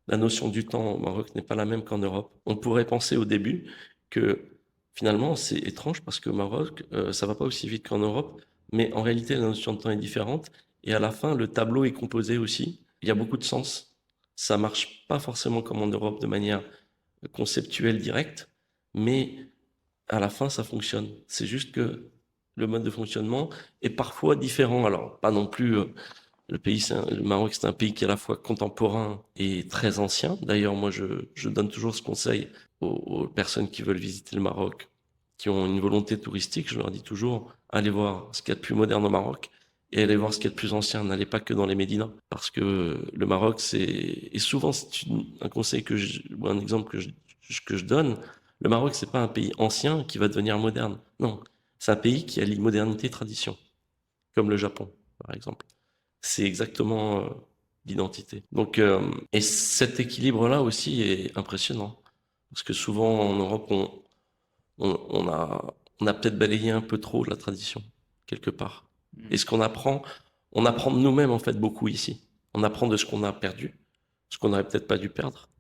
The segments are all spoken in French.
La notion du temps au Maroc n'est pas la même qu'en Europe. On pourrait penser au début que finalement c'est étrange parce qu'au Maroc, ça va pas aussi vite qu'en Europe, mais en réalité la notion de temps est différente et à la fin le tableau est composé aussi. Il y a beaucoup de sens. Ça marche pas forcément comme en Europe de manière conceptuelle directe, mais à la fin ça fonctionne. C'est juste que le mode de fonctionnement est parfois différent. Alors pas non plus le pays, le Maroc, c'est un pays qui est à la fois contemporain et très ancien. D'ailleurs, moi, je donne toujours ce conseil aux personnes qui veulent visiter le Maroc, qui ont une volonté touristique. Je leur dis toujours, allez voir ce qu'il y a de plus moderne au Maroc et allez voir ce qu'il y a de plus ancien. N'allez pas que dans les médinas. Parce que le Maroc, et souvent, un conseil ou un exemple que je donne. Le Maroc, c'est pas un pays ancien qui va devenir moderne. Non. C'est un pays qui allie modernité et tradition. Comme le Japon, par exemple. C'est exactement l'identité. Donc, et cet équilibre-là aussi est impressionnant. Parce que souvent en Europe, on a peut-être balayé un peu trop la tradition, quelque part. Et ce qu'on apprend, on apprend de nous-mêmes en fait beaucoup ici. On apprend de ce qu'on a perdu, ce qu'on n'aurait peut-être pas dû perdre.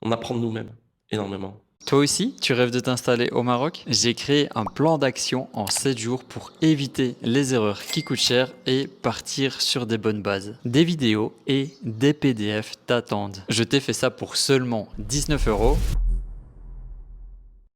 On apprend de nous-mêmes, énormément. Toi aussi, tu rêves de t'installer au Maroc? J'ai créé un plan d'action en 7 jours pour éviter les erreurs qui coûtent cher et partir sur des bonnes bases. Des vidéos et des PDF t'attendent. Je t'ai fait ça pour seulement 19 euros.